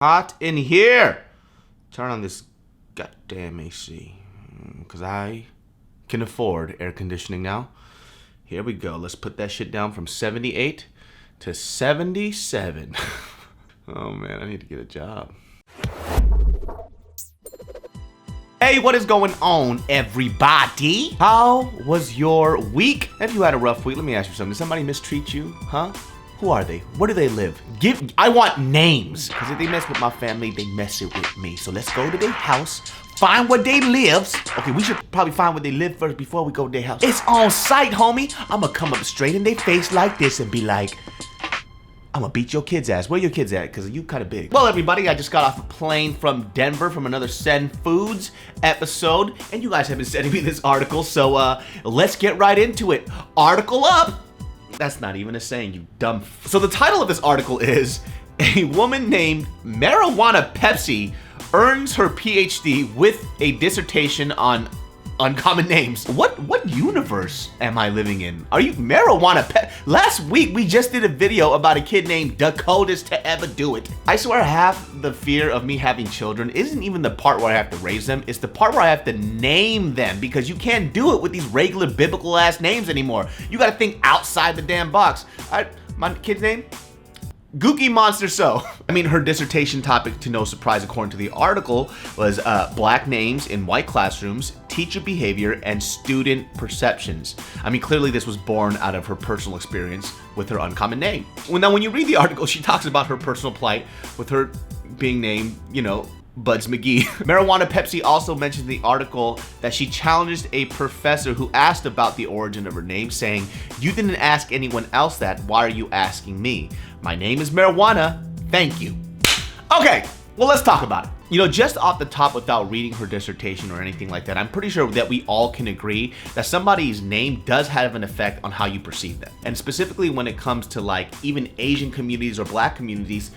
Hot in here. Turn on this goddamn AC, because I can afford air conditioning now. Here we go. Let's put that shit down from 78 to 77. Oh man, I need to get a job. Hey, what is going on, everybody? How was your week? If you had a rough week, let me ask you something. Did somebody mistreat you? Huh? Who are they? Where do they live? I want names. Because if they mess with my family, they mess it with me. So let's go to their house, find where they live. Okay, we should probably find where they live first before we go to their house. It's on site, homie. I'm gonna come up straight in their face like this and be like, I'm gonna beat your kid's ass. Where your kids at? Because you kind of big. Well, everybody, I just got off a plane from Denver from another Send Foods episode. And you guys have been sending me this article. So let's get right into it. Article up. That's not even a saying, you dumb. So the title of this article is, a woman named Marijuana Pepsi earns her PhD with a dissertation on uncommon names. What universe am I living in? Are you Marijuana Pepsi? Last week, we just did a video about a kid named Dakotas to ever do it. I swear half the fear of me having children isn't even the part where I have to raise them. It's the part where I have to name them, because you can't do it with these regular biblical ass names anymore. You gotta think outside the damn box. My kid's name? Gookie Monster So. I mean, her dissertation topic, to no surprise according to the article, was black names in white classrooms, teacher behavior, and student perceptions. I mean, clearly this was born out of her personal experience with her uncommon name. Well, now when you read the article, she talks about her personal plight with her being named, you know, Buds McGee. Marijuana Pepsi also mentioned in the article that she challenged a professor who asked about the origin of her name, saying, "You didn't ask anyone else that, why are you asking me? My name is Marijuana, thank you." Okay, well, let's talk about it. You know, just off the top, without reading her dissertation or anything like that, I'm pretty sure that we all can agree that somebody's name does have an effect on how you perceive them. And specifically when it comes to like even Asian communities or black communities,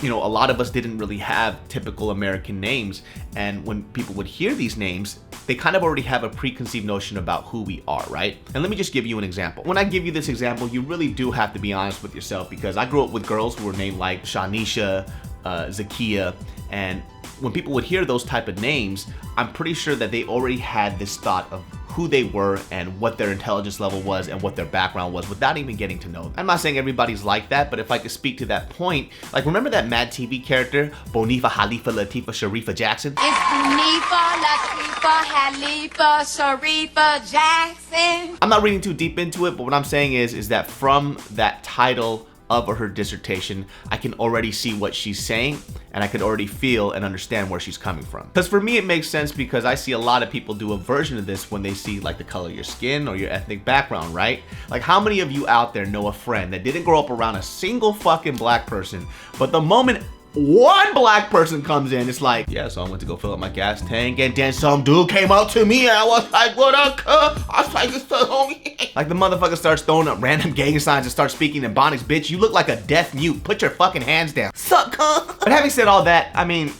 you know, a lot of us didn't really have typical American names. And when people would hear these names, they kind of already have a preconceived notion about who we are, right? And let me just give you an example. When I give you this example, you really do have to be honest with yourself, because I grew up with girls who were named like Shanisha, Zakia, and when people would hear those type of names, I'm pretty sure that they already had this thought of who they were and what their intelligence level was and what their background was without even getting to know them. I'm not saying everybody's like that, but if I could speak to that point, like remember that Mad TV character, Bonifa, Halifa, Latifa, Sharifa Jackson? It's Bonifa, Latifa, Halifa, Sharifa Jackson. I'm not reading too deep into it, but what I'm saying is that from that title of her dissertation, I can already see what she's saying, and I could already feel and understand where she's coming from. Because for me, it makes sense, because I see a lot of people do a version of this when they see like the color of your skin or your ethnic background, right? Like how many of you out there know a friend that didn't grow up around a single fucking black person, but the moment one black person comes in, it's like, yeah, so I went to go fill up my gas tank, and then some dude came up to me and I was like, what up, cuz? I was like, it's the homie. Like the motherfucker starts throwing up random gang signs and starts speaking in Ebonics. Bitch, you look like a deaf mute. Put your fucking hands down. Suck, cuz. But having said all that, I mean,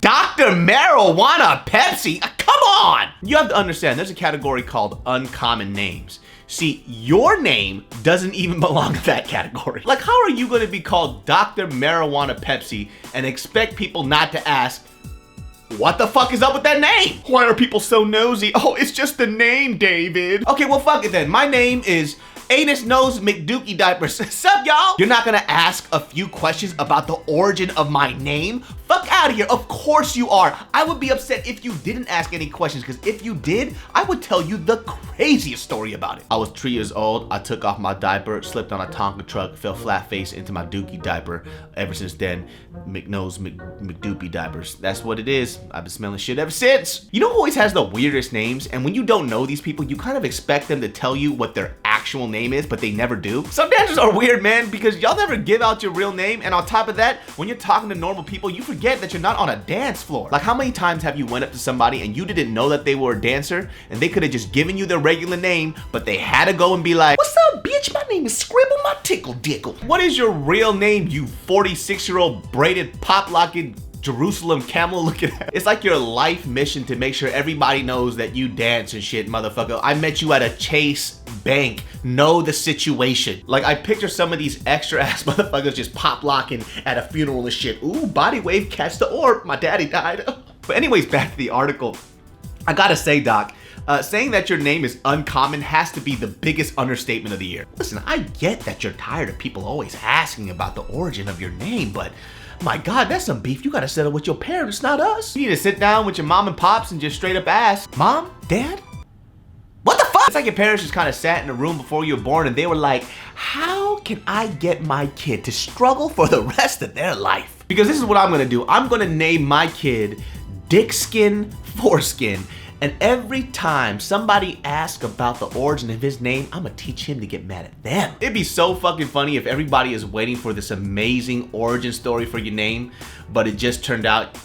Dr. Marijuana Pepsi, come on! You have to understand, there's a category called uncommon names. See, your name doesn't even belong to that category. Like, how are you gonna be called Dr. Marijuana Pepsi and expect people not to ask, what the fuck is up with that name? Why are people so nosy? Oh, it's just the name, David. Okay, well, fuck it then. My name is Anus Nose McDookie Diapers. Sup, y'all? You're not gonna ask a few questions about the origin of my name? Fuck out of here. Of course you are. I would be upset if you didn't ask any questions, because if you did, I would tell you the craziest story about it. I was 3 years old. I took off my diaper, slipped on a Tonka truck, fell flat face into my dookie diaper. Ever since then, McNose McDoopie Diapers. That's what it is. I've been smelling shit ever since. You know who always has the weirdest names? And when you don't know these people, you kind of expect them to tell you what their actual name is, but they never do. Some dancers are weird, man, because y'all never give out your real name, and on top of that, when you're talking to normal people, you forget that you're not on a dance floor. Like, how many times have you went up to somebody and you didn't know that they were a dancer, and they could have just given you their regular name, but they had to go and be like, what's up, bitch? My name is Scribble My Tickle Dickle. What is your real name, you 46-year-old braided pop-locking Jerusalem camel looking at. It's like your life mission to make sure everybody knows that you dance and shit, motherfucker. I met you at a Chase Bank. Know the situation. Like, I picture some of these extra ass motherfuckers just pop locking at a funeral and shit. Ooh, body wave, catch the orb. My daddy died. But anyways, back to the article. I gotta say, Doc, saying that your name is uncommon has to be the biggest understatement of the year. Listen, I get that you're tired of people always asking about the origin of your name, but my God, that's some beef you gotta settle with your parents, not us. You need to sit down with your mom and pops and just straight up ask, Mom, Dad, what the fuck? It's like your parents just kind of sat in a room before you were born and they were like, how can I get my kid to struggle for the rest of their life? Because this is what I'm gonna do. I'm gonna name my kid Dickskin Foreskin. And every time somebody asks about the origin of his name, I'm gonna teach him to get mad at them. It'd be so fucking funny if everybody is waiting for this amazing origin story for your name, but it just turned out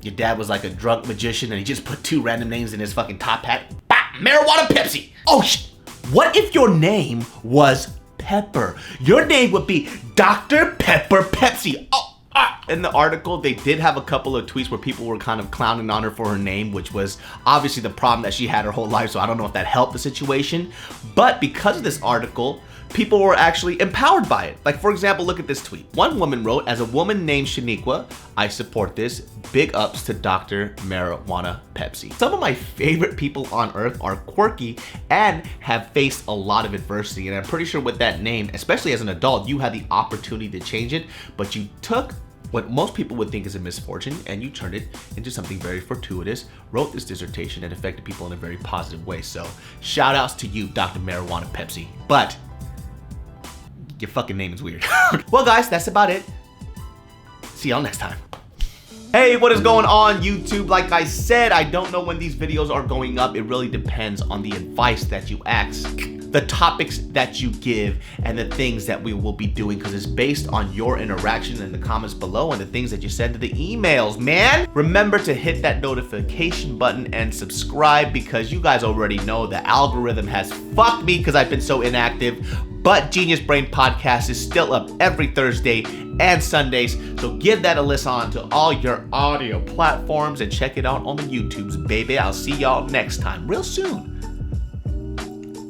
your dad was like a drunk magician and he just put 2 random names in his fucking top hat. Bah! Marijuana Pepsi! Oh shit! What if your name was Pepper? Your name would be Dr. Pepper Pepsi. Oh! In the article, they did have a couple of tweets where people were kind of clowning on her for her name, which was obviously the problem that she had her whole life, so I don't know if that helped the situation. But because of this article, people were actually empowered by it. Like, for example, look at this tweet. One woman wrote, as a woman named Shaniqua, I support this. Big ups to Dr. Marijuana Pepsi. Some of my favorite people on earth are quirky and have faced a lot of adversity. And I'm pretty sure with that name, especially as an adult, you had the opportunity to change it, but you took what most people would think is a misfortune and you turned it into something very fortuitous, wrote this dissertation and affected people in a very positive way. So shout outs to you, Dr. Marijuana Pepsi. But your fucking name is weird. Well guys, that's about it. See y'all next time. Hey, what is going on YouTube? Like I said, I don't know when these videos are going up. It really depends on the advice that you ask, the topics that you give, and the things that we will be doing, because it's based on your interaction in the comments below and the things that you send to the emails, man. Remember to hit that notification button and subscribe, because you guys already know the algorithm has fucked me because I've been so inactive. But Genius Brain Podcast is still up every Thursday and Sundays, so give that a listen on to all your audio platforms and check it out on the YouTubes, baby. I'll see y'all next time, real soon.